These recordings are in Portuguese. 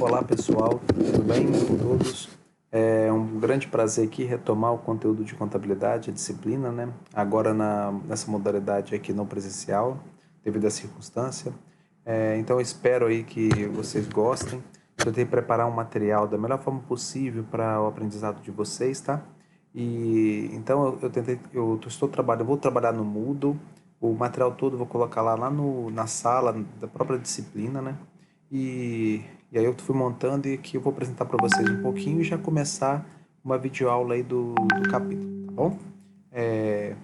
Olá pessoal, tudo bem com todos? É um grande prazer aqui retomar o conteúdo de contabilidade, a disciplina, né? Agora nessa modalidade aqui não presencial, devido à circunstância. Então eu espero aí que vocês gostem. Eu tentei preparar um material da melhor forma possível para o aprendizado de vocês, tá? E então estou trabalhando, eu vou trabalhar no Moodle. O material todo eu vou colocar lá na sala da própria disciplina, né? E, e aí eu fui montando e aqui eu vou apresentar para vocês um pouquinho e já começar uma videoaula aí do capítulo, tá bom? É,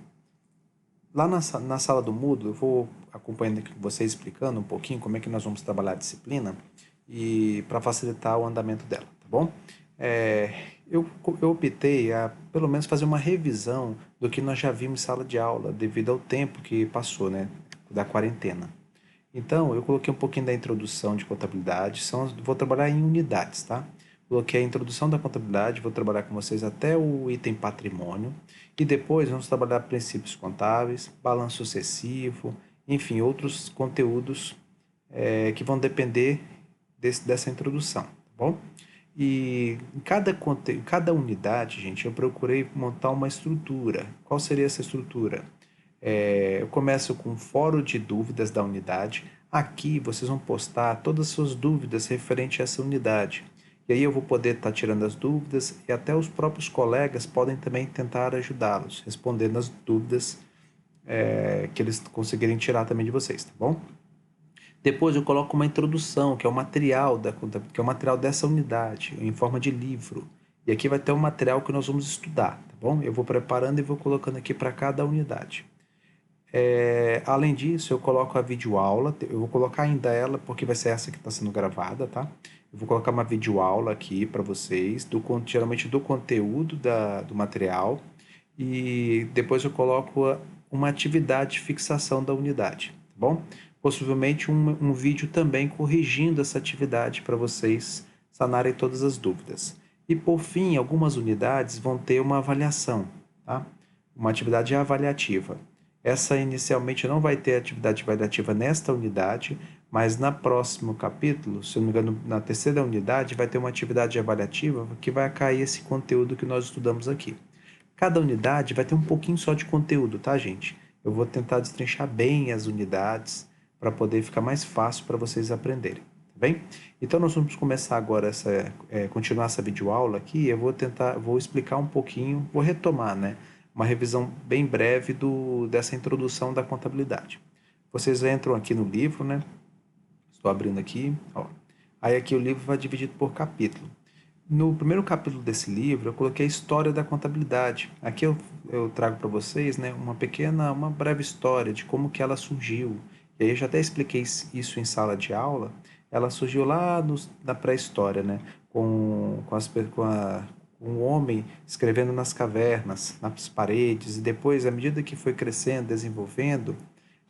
Lá na sala do Moodle eu vou acompanhando aqui com vocês, explicando um pouquinho como é que nós vamos trabalhar a disciplina e para facilitar o andamento dela, tá bom? É, eu optei a pelo menos fazer uma revisão do que nós já vimos em sala de aula, devido ao tempo que passou, né, da quarentena. Então, eu coloquei um pouquinho da introdução de contabilidade, vou trabalhar em unidades, tá? Coloquei a introdução da contabilidade, vou trabalhar com vocês até o item patrimônio, e depois vamos trabalhar princípios contábeis, balanço sucessivo, enfim, outros conteúdos que vão depender dessa introdução, tá bom? E em cada unidade, gente, eu procurei montar uma estrutura. Qual seria essa estrutura? Eu começo com o fórum de dúvidas da unidade. Aqui vocês vão postar todas as suas dúvidas referente a essa unidade. E aí eu vou poder estar tirando as dúvidas e até os próprios colegas podem também tentar ajudá-los, respondendo as dúvidas que eles conseguirem tirar também de vocês, tá bom? Depois eu coloco uma introdução, que é o material que é o material dessa unidade, em forma de livro. E aqui vai ter um material que nós vamos estudar, tá bom? Eu vou preparando e vou colocando aqui para cada unidade. Além disso, eu coloco a videoaula, eu vou colocar ainda ela, porque vai ser essa que está sendo gravada, tá? Eu vou colocar uma videoaula aqui para vocês, geralmente do conteúdo do material, e depois eu coloco uma atividade de fixação da unidade, tá bom? Possivelmente um vídeo também corrigindo essa atividade para vocês sanarem todas as dúvidas. E por fim, algumas unidades vão ter uma avaliação, tá? Uma atividade avaliativa. Essa inicialmente não vai ter atividade avaliativa nesta unidade, mas na próximo capítulo, se eu não me engano, na terceira unidade, vai ter uma atividade avaliativa que vai cair esse conteúdo que nós estudamos aqui. Cada unidade vai ter um pouquinho só de conteúdo, tá, gente? Eu vou tentar destrinchar bem as unidades para poder ficar mais fácil para vocês aprenderem, tá bem? Então nós vamos começar agora continuar essa videoaula aqui. Eu vou explicar um pouquinho, vou retomar, né? Uma revisão bem breve dessa introdução da contabilidade. Vocês entram aqui no livro, né? Estou abrindo aqui, ó. Aí aqui o livro vai dividido por capítulo. No primeiro capítulo desse livro, eu coloquei a história da contabilidade. Aqui eu trago para vocês, né, uma breve história de como que ela surgiu. E aí eu já até expliquei isso em sala de aula. Ela surgiu lá na pré-história, né, com o homem escrevendo nas cavernas, nas paredes, e depois, à medida que foi crescendo, desenvolvendo,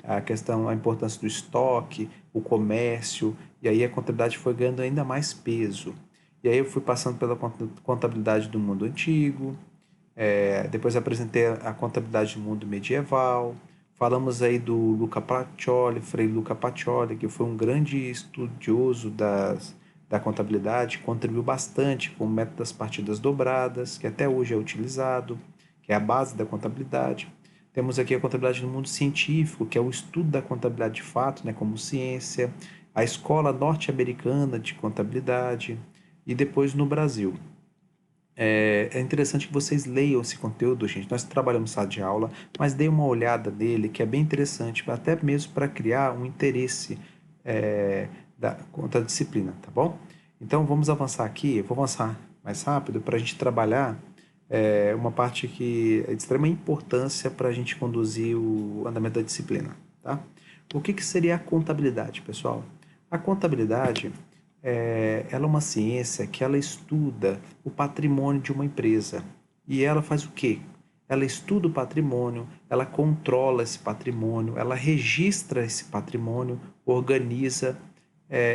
a importância do estoque, o comércio, e aí a contabilidade foi ganhando ainda mais peso. E aí eu fui passando pela contabilidade do mundo antigo, depois apresentei a contabilidade do mundo medieval, falamos aí do Luca Pacioli, Frei Luca Pacioli, que foi um grande estudioso da contabilidade, contribuiu bastante com o método das partidas dobradas, que até hoje é utilizado, que é a base da contabilidade. Temos aqui a contabilidade no mundo científico, que é o estudo da contabilidade de fato, né, como ciência, a Escola Norte-Americana de Contabilidade e depois no Brasil. É interessante que vocês leiam esse conteúdo, gente. Nós trabalhamos em sala de aula, mas dê uma olhada nele, que é bem interessante, até mesmo para criar um interesse contra a disciplina, tá bom? Então vamos avançar aqui, eu vou avançar mais rápido para a gente trabalhar uma parte que é de extrema importância para a gente conduzir o andamento da disciplina, tá? O que seria a contabilidade, pessoal? A contabilidade ela é uma ciência que ela estuda o patrimônio de uma empresa. E ela faz o quê? Ela estuda o patrimônio, ela controla esse patrimônio, ela registra esse patrimônio, organiza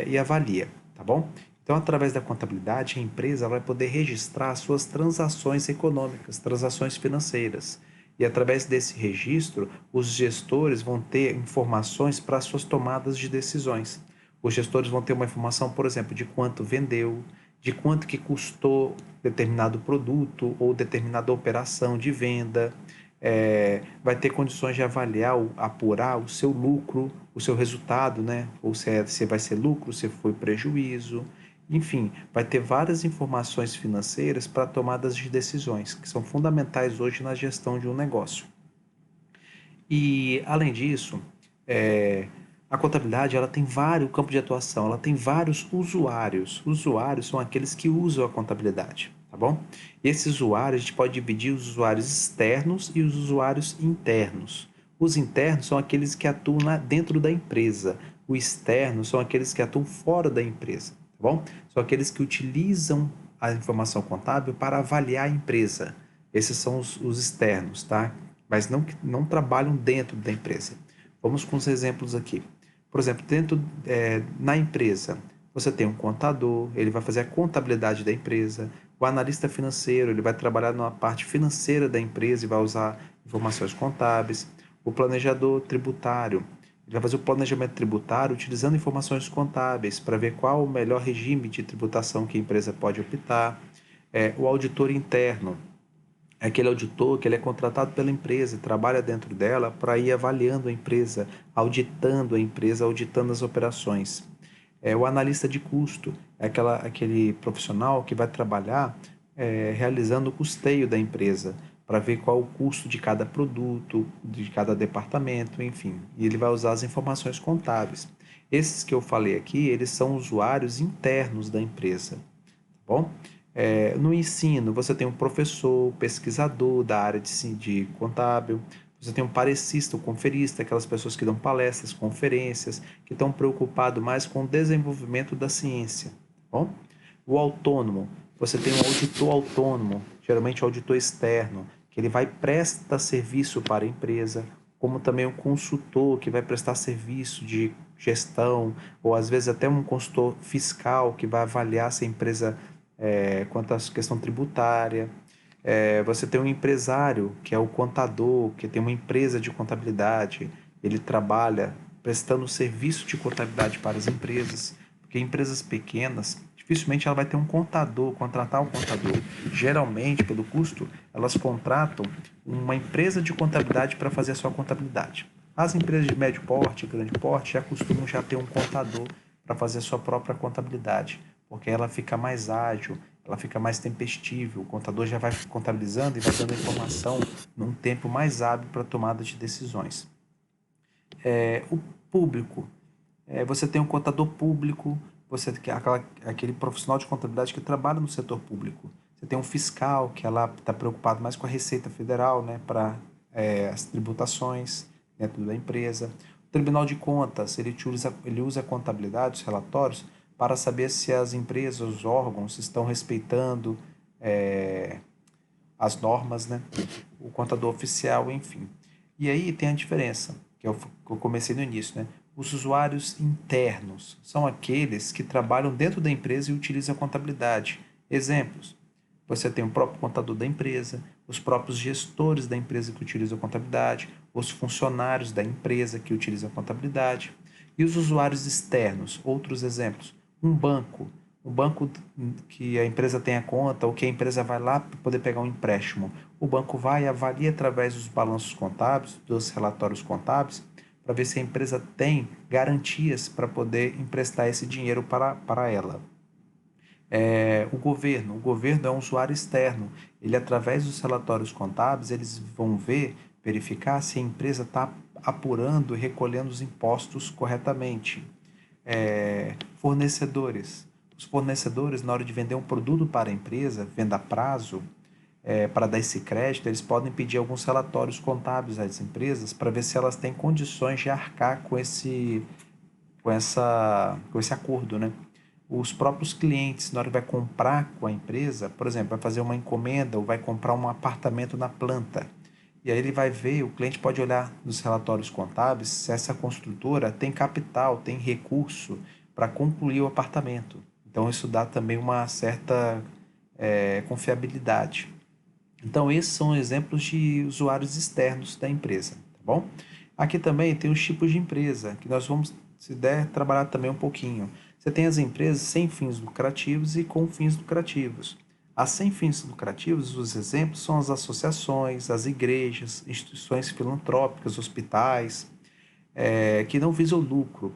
e avalia, tá bom? Então, através da contabilidade, a empresa ela vai poder registrar suas transações econômicas, transações financeiras. E através desse registro, os gestores vão ter informações para suas tomadas de decisões. Os gestores vão ter uma informação, por exemplo, de quanto vendeu, de quanto que custou determinado produto ou determinada operação de venda. Vai ter condições de avaliar, apurar o seu lucro, o seu resultado, né? Ou se vai ser lucro, se foi prejuízo. Enfim, vai ter várias informações financeiras para tomadas de decisões, que são fundamentais hoje na gestão de um negócio. E, além disso, é, a contabilidade ela tem vários campos de atuação, ela tem vários usuários. Usuários são aqueles que usam a contabilidade, tá bom? E esses usuários, a gente pode dividir os usuários externos e os usuários internos. Os internos são aqueles que atuam dentro da empresa. Os externos são aqueles que atuam fora da empresa, tá bom? São aqueles que utilizam a informação contábil para avaliar a empresa. Esses são os externos, tá? Mas não trabalham dentro da empresa. Vamos com os exemplos aqui. Por exemplo, na empresa, você tem um contador, ele vai fazer a contabilidade da empresa. O analista financeiro, ele vai trabalhar na parte financeira da empresa e vai usar informações contábeis. O planejador tributário, ele vai fazer o planejamento tributário utilizando informações contábeis para ver qual o melhor regime de tributação que a empresa pode optar. O auditor interno, é aquele auditor que ele é contratado pela empresa, trabalha dentro dela para ir avaliando a empresa, auditando a empresa, auditando as operações. O analista de custo, é aquele profissional que vai trabalhar realizando o custeio da empresa, para ver qual o custo de cada produto, de cada departamento, enfim. E ele vai usar as informações contábeis. Esses que eu falei aqui, eles são usuários internos da empresa, tá bom? No ensino, você tem um professor, pesquisador da área de contábil, você tem um parecista, um conferista, aquelas pessoas que dão palestras, conferências, que estão preocupados mais com o desenvolvimento da ciência. Tá bom? O autônomo, você tem um auditor autônomo, geralmente um auditor externo, que ele vai prestar serviço para a empresa, como também um consultor que vai prestar serviço de gestão, ou às vezes até um consultor fiscal que vai avaliar se a empresa quanto à questão tributária. Você tem um empresário, que é o contador, que tem uma empresa de contabilidade, ele trabalha prestando serviço de contabilidade para as empresas, porque empresas pequenas, dificilmente ela vai ter um contador, contratar um contador. Geralmente, pelo custo, elas contratam uma empresa de contabilidade para fazer a sua contabilidade. As empresas de médio porte, grande porte, já costumam já ter um contador para fazer a sua própria contabilidade, porque ela fica mais ágil, ela fica mais tempestível, o contador já vai contabilizando e vai dando a informação num tempo mais hábil para a tomada de decisões. O público, você tem um contador público, você tem aquele profissional de contabilidade que trabalha no setor público. Você tem um fiscal que ela está preocupado mais com a Receita Federal, né, para as tributações dentro da empresa. O Tribunal de Contas, ele usa a contabilidade, os relatórios, para saber se as empresas, os órgãos estão respeitando as normas, né? O contador oficial, enfim. E aí tem a diferença, que eu comecei no início, né? Os usuários internos são aqueles que trabalham dentro da empresa e utilizam a contabilidade. Exemplos: você tem o próprio contador da empresa, os próprios gestores da empresa que utilizam a contabilidade, os funcionários da empresa que utilizam a contabilidade. E os usuários externos, outros exemplos: um banco que a empresa tem a conta ou que a empresa vai lá para poder pegar um empréstimo. O banco vai e avalia através dos balanços contábeis, dos relatórios contábeis, para ver se a empresa tem garantias para poder emprestar esse dinheiro para ela. O governo é um usuário externo. Ele, através dos relatórios contábeis, eles vão verificar se a empresa está apurando e recolhendo os impostos corretamente. Fornecedores. Os fornecedores, na hora de vender um produto para a empresa, venda a prazo, para dar esse crédito, eles podem pedir alguns relatórios contábeis às empresas para ver se elas têm condições de arcar com esse acordo, né? Os próprios clientes, na hora que vai comprar com a empresa, por exemplo, vai fazer uma encomenda ou vai comprar um apartamento na planta. E aí ele vai ver, o cliente pode olhar nos relatórios contábeis se essa construtora tem capital, tem recurso para concluir o apartamento. Então isso dá também uma certa confiabilidade. Então esses são exemplos de usuários externos da empresa, tá bom? Aqui também tem os tipos de empresa, que nós vamos se der trabalhar também um pouquinho. Você tem as empresas sem fins lucrativos e com fins lucrativos. As sem fins lucrativos, os exemplos são as associações, as igrejas, instituições filantrópicas, hospitais, que não visam lucro.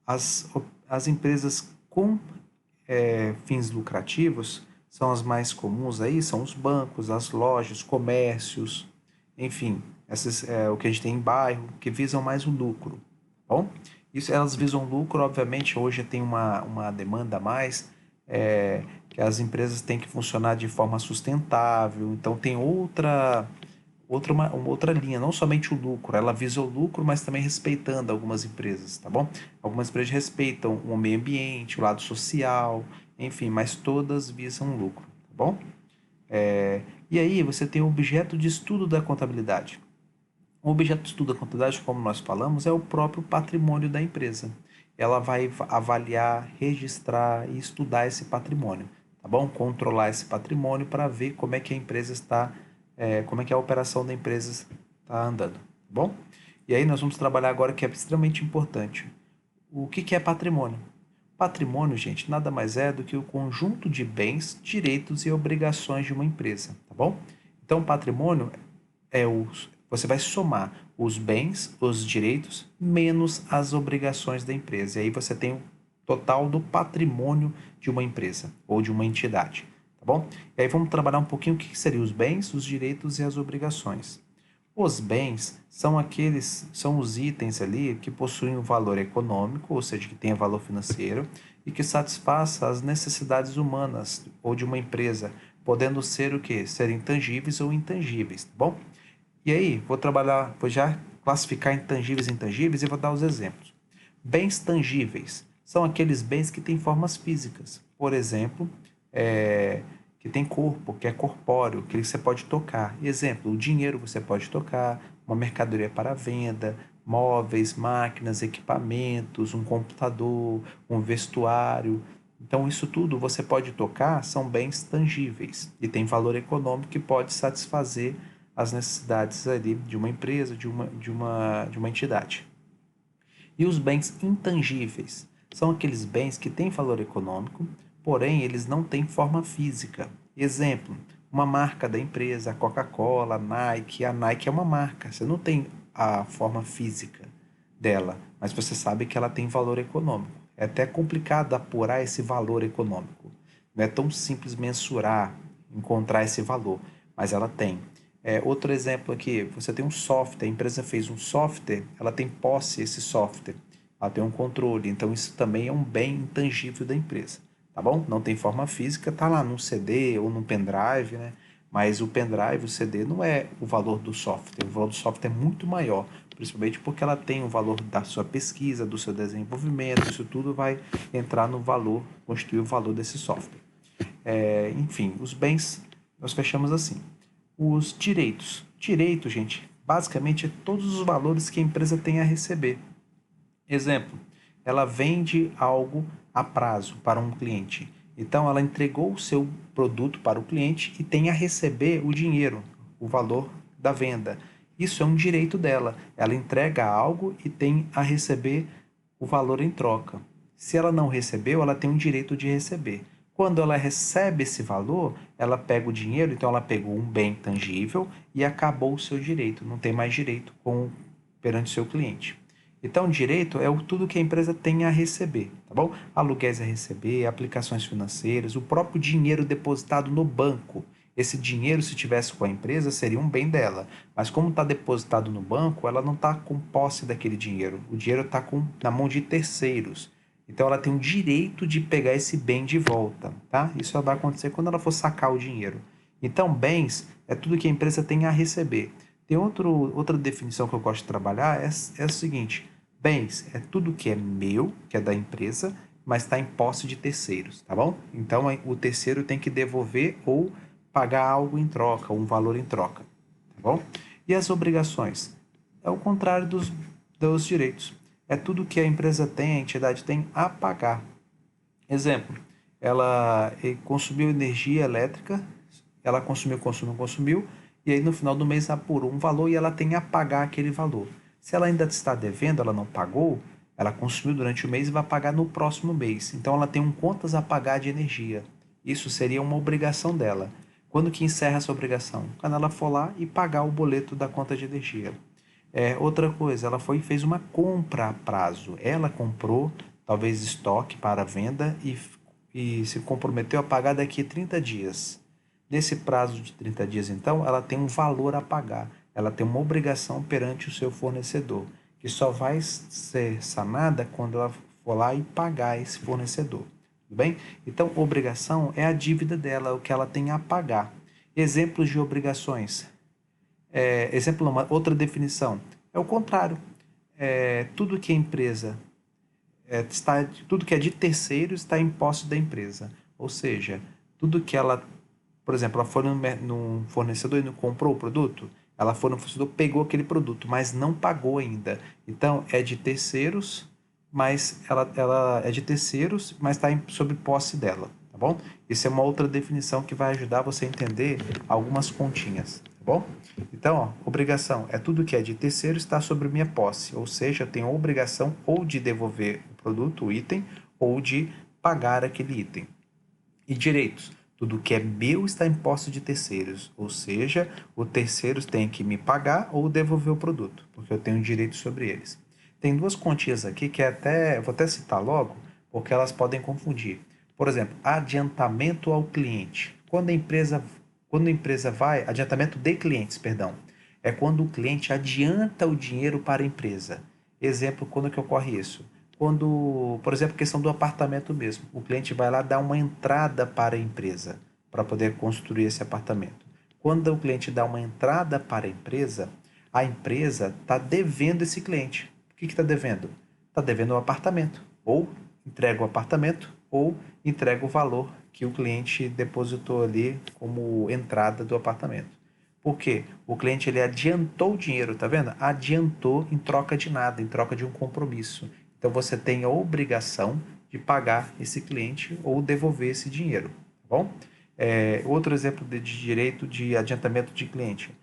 As empresas com fins lucrativos são as mais comuns aí, são os bancos, as lojas, comércios, enfim, essas, o que a gente tem em bairro, que visam mais o lucro, tá bom? Isso, elas visam lucro, obviamente, hoje tem uma demanda a mais, que as empresas têm que funcionar de forma sustentável, então tem uma outra linha, não somente o lucro, ela visa o lucro, mas também respeitando algumas empresas, tá bom? Algumas empresas respeitam o meio ambiente, o lado social, enfim, mas todas visam lucro, tá bom? E aí você tem o objeto de estudo da contabilidade. O objeto de estudo da contabilidade, como nós falamos, é o próprio patrimônio da empresa. Ela vai avaliar, registrar e estudar esse patrimônio, tá bom? Controlar esse patrimônio para ver como é que a empresa está, como é que a operação da empresa está andando, tá bom? E aí nós vamos trabalhar agora que é extremamente importante. O que é patrimônio? Patrimônio, gente, nada mais é do que o conjunto de bens, direitos e obrigações de uma empresa, tá bom? Então, patrimônio você vai somar os bens, os direitos, menos as obrigações da empresa. E aí você tem o total do patrimônio de uma empresa ou de uma entidade, tá bom? E aí vamos trabalhar um pouquinho o que seriam os bens, os direitos e as obrigações. Os bens são os itens ali que possuem um valor econômico, ou seja, que tenha valor financeiro e que satisfaça as necessidades humanas ou de uma empresa, podendo ser o que? Ser intangíveis ou intangíveis, tá bom? E aí, vou já classificar intangíveis e intangíveis e vou dar os exemplos. Bens tangíveis são aqueles bens que têm formas físicas. Por exemplo, que tem corpo, que é corpóreo, que você pode tocar. Exemplo, o dinheiro você pode tocar, uma mercadoria para venda, móveis, máquinas, equipamentos, um computador, um vestuário. Então, isso tudo você pode tocar, são bens tangíveis e tem valor econômico que pode satisfazer as necessidades ali de uma empresa, de uma entidade. E os bens intangíveis são aqueles bens que têm valor econômico, porém eles não têm forma física. Exemplo, uma marca da empresa, a Coca-Cola, a Nike. A Nike é uma marca, você não tem a forma física dela, mas você sabe que ela tem valor econômico. É até complicado apurar esse valor econômico. Não é tão simples mensurar, encontrar esse valor, mas ela tem. Outro exemplo aqui, você tem um software, a empresa fez um software, ela tem posse esse software, ela tem um controle, então isso também é um bem intangível da empresa, tá bom? Não tem forma física, tá lá num CD ou num pendrive, né? Mas o pendrive, o CD, não é o valor do software, o valor do software é muito maior, principalmente porque ela tem o valor da sua pesquisa, do seu desenvolvimento, isso tudo vai entrar no valor, constituir o valor desse software. Enfim, os bens nós fechamos assim. Os direitos. Direito, gente, basicamente é todos os valores que a empresa tem a receber. Exemplo, ela vende algo a prazo para um cliente. Então, ela entregou o seu produto para o cliente e tem a receber o dinheiro, o valor da venda. Isso é um direito dela. Ela entrega algo e tem a receber o valor em troca. Se ela não recebeu, ela tem o direito de receber. Quando ela recebe esse valor, ela pega o dinheiro, então ela pegou um bem tangível e acabou o seu direito, não tem mais direito perante o seu cliente. Então, direito é tudo que a empresa tem a receber, tá bom? Aluguéis a receber, aplicações financeiras, o próprio dinheiro depositado no banco. Esse dinheiro, se tivesse com a empresa, seria um bem dela. Mas como está depositado no banco, ela não está com posse daquele dinheiro. O dinheiro está na mão de terceiros. Então ela tem o direito de pegar esse bem de volta, tá? Isso só vai acontecer quando ela for sacar o dinheiro. Então, bens é tudo que a empresa tem a receber. Tem outra definição que eu gosto de trabalhar, é o seguinte: bens é tudo que é meu, que é da empresa, mas está em posse de terceiros, tá bom? Então o terceiro tem que devolver ou pagar algo em troca, um valor em troca, tá bom? E as obrigações? É o contrário dos direitos. É tudo que a empresa tem, a entidade tem a pagar. Exemplo, ela consumiu energia elétrica, ela consumiu, e aí no final do mês apurou um valor e ela tem a pagar aquele valor. Se ela ainda está devendo, ela não pagou, Ela consumiu durante o mês e vai pagar no próximo mês. Então, ela tem um contas a pagar de energia. Isso seria uma obrigação dela. Quando que encerra essa obrigação? Quando ela for lá e pagar o boleto da conta de energia. Outra coisa, ela foi e fez uma compra a prazo. Ela comprou, talvez, estoque para venda e se comprometeu a pagar daqui a 30 dias. Nesse prazo de 30 dias, então, ela tem um valor a pagar. Ela tem uma obrigação perante o seu fornecedor, que só vai ser sanada quando ela for lá e pagar esse fornecedor. Tudo bem? Então, obrigação é a dívida dela, o que ela tem a pagar. Exemplos de obrigações. Uma outra definição. É o contrário. Tudo que a empresa tudo que é de terceiro está em posse da empresa. Ou seja, tudo que ela, por exemplo, ela foi num fornecedor e não comprou o produto, ela foi no fornecedor, pegou aquele produto, mas não pagou ainda. Então, é de terceiros, mas ela é de terceiros, mas está sob posse dela, tá bom? Isso é uma outra definição que vai ajudar você a entender algumas continhas, tá bom? Então, obrigação é tudo que é de terceiro está sobre minha posse, ou seja, eu tenho a obrigação ou de devolver o produto, o item, ou de pagar aquele item. E direitos, tudo que é meu está em posse de terceiros, ou seja, o terceiro tem que me pagar ou devolver o produto, porque eu tenho direito sobre eles. Tem duas continhas aqui que vou até citar logo, porque elas podem confundir. Por exemplo, adiantamento ao cliente. Quando a empresa vai, adiantamento de clientes, perdão, é quando o cliente adianta o dinheiro para a empresa. Exemplo, quando que ocorre isso? Quando, por exemplo, questão do apartamento mesmo, o cliente vai lá dar uma entrada para a empresa para poder construir esse apartamento. Quando o cliente dá uma entrada para a empresa está devendo esse cliente. O que está devendo? Está devendo o apartamento. Ou entrega o apartamento ou entrega o valor que o cliente depositou ali como entrada do apartamento. Por quê? O cliente ele adiantou o dinheiro, tá vendo? Adiantou em troca de nada, em troca de um compromisso. Então você tem a obrigação de pagar esse cliente ou devolver esse dinheiro, tá bom? Outro exemplo de direito de adiantamento de cliente.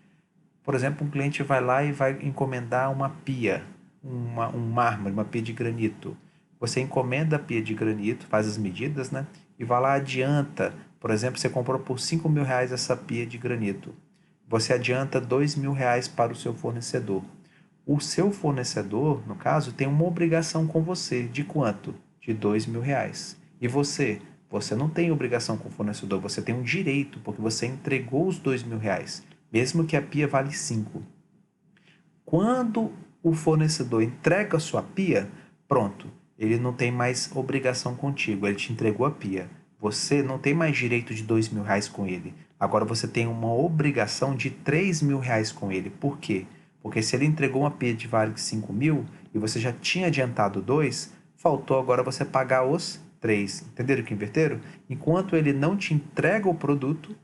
Por exemplo, um cliente vai lá e vai encomendar uma pia, um mármore, uma pia de granito. Você encomenda a pia de granito, faz as medidas, né? E vai lá, adianta. Por exemplo, você comprou por R$ 5.000 essa pia de granito. Você adianta R$ 2.000 para o seu fornecedor. O seu fornecedor, no caso, tem uma obrigação com você. De quanto? De R$ 2.000. E você? Você não tem obrigação com o fornecedor, você tem um direito, porque você entregou os R$ 2.000, mesmo que a pia vale 5. Quando o fornecedor entrega a sua pia, pronto, ele não tem mais obrigação contigo, ele te entregou a pia. Você não tem mais direito de R$ 2.000 com ele. Agora você tem uma obrigação de R$ 3.000 com ele. Por quê? Porque se ele entregou uma pia de vale 5.000 e você já tinha adiantado 2, faltou agora você pagar os 3. Entenderam que inverteram? Enquanto ele não te entrega o produto,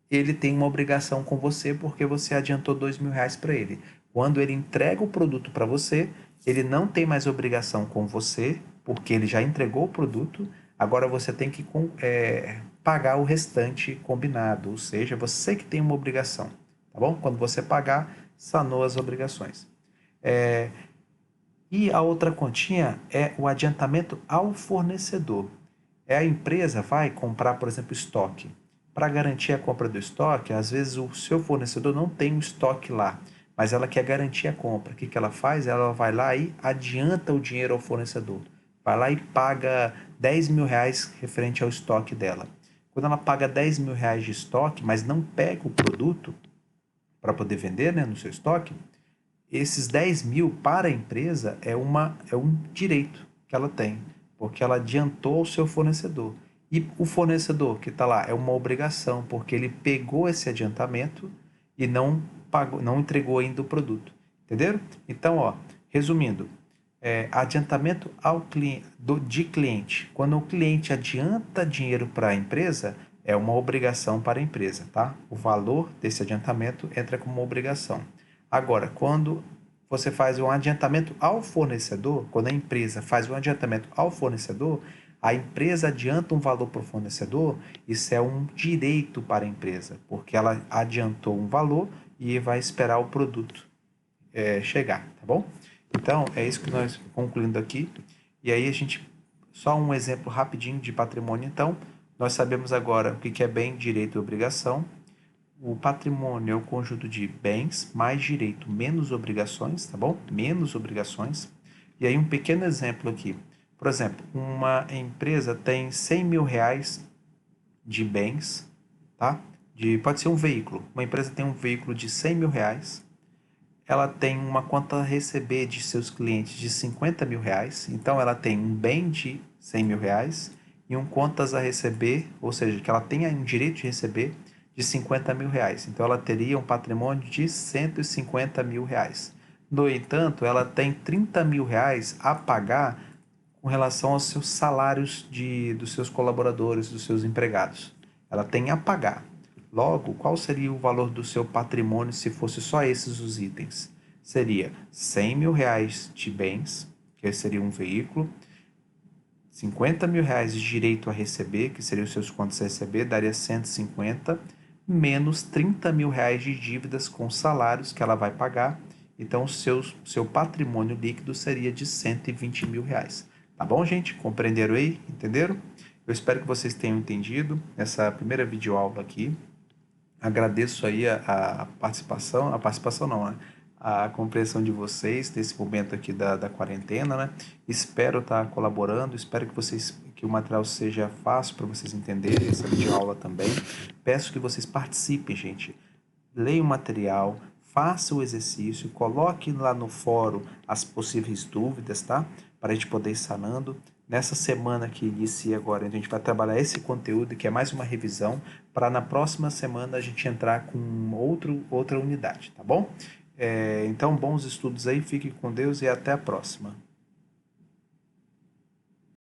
ele tem uma obrigação com você porque você adiantou R$ 2.000 para ele. Quando ele entrega o produto para você, ele não tem mais obrigação com você, porque ele já entregou o produto. Agora você tem que pagar o restante combinado, ou seja, você que tem uma obrigação, tá bom? Quando você pagar, sanou as obrigações. E a outra continha é o adiantamento ao fornecedor. A empresa vai comprar, por exemplo, estoque. Para garantir a compra do estoque, às vezes o seu fornecedor não tem o estoque lá, mas ela quer garantir a compra. O que ela faz? Ela vai lá e adianta o dinheiro ao fornecedor. Vai lá e paga R$ 10.000 referente ao estoque dela. Quando ela paga R$ 10.000 de estoque, mas não pega o produto para poder vender, né, no seu estoque, esses 10.000 para a empresa é um direito que ela tem, porque ela adiantou ao seu fornecedor. E o fornecedor que está lá é uma obrigação, porque ele pegou esse adiantamento e não pagou, não entregou ainda o produto. Entenderam? Então, resumindo, adiantamento de cliente. Quando o cliente adianta dinheiro para a empresa, é uma obrigação para a empresa, tá? O valor desse adiantamento entra como uma obrigação. Agora, quando você faz um adiantamento ao fornecedor, quando a empresa faz um adiantamento ao fornecedor, a empresa adianta um valor para o fornecedor, isso é um direito para a empresa, porque ela adiantou um valor e vai esperar o produto chegar, tá bom? Então, é isso que nós concluindo aqui. E aí a gente, só um exemplo rapidinho de patrimônio. Então, nós sabemos agora o que é bem, direito e obrigação. O patrimônio é o conjunto de bens mais direito menos obrigações, tá bom? Menos obrigações. E aí um pequeno exemplo aqui. Por exemplo, uma empresa tem 100 mil reais de bens, tá? Pode ser um veículo. Uma empresa tem um veículo de 100 mil reais, ela tem uma conta a receber de seus clientes de 50 mil reais, então ela tem um bem de 100 mil reais e um contas a receber, ou seja, que ela tenha um direito de receber de 50 mil reais. Então ela teria um patrimônio de 150 mil reais. No entanto, ela tem 30 mil reais a pagar com relação aos seus salários dos seus colaboradores, dos seus empregados. Ela tem a pagar. Logo, qual seria o valor do seu patrimônio se fosse só esses os itens? Seria 100 mil reais de bens, que seria um veículo, 50 mil reais de direito a receber, que seriam os seus contos a receber, daria 150, menos 30 mil reais de dívidas com salários que ela vai pagar. Então, o seu patrimônio líquido seria de 120 mil reais. Tá bom, gente? Compreenderam aí? Entenderam? Eu espero que vocês tenham entendido essa primeira videoaula aqui. Agradeço aí a participação não, né? A compreensão de vocês nesse momento aqui da quarentena, né? Espero estar colaborando, espero que o material seja fácil para vocês entenderem, essa videoaula também. Peço que vocês participem, gente. Leiam o material, faça o exercício, coloque lá no fórum as possíveis dúvidas, tá? Para a gente poder ir sanando. Nessa semana que inicia agora, a gente vai trabalhar esse conteúdo, que é mais uma revisão, para na próxima semana a gente entrar com outra unidade, tá bom? Então, bons estudos aí, fiquem com Deus e até a próxima.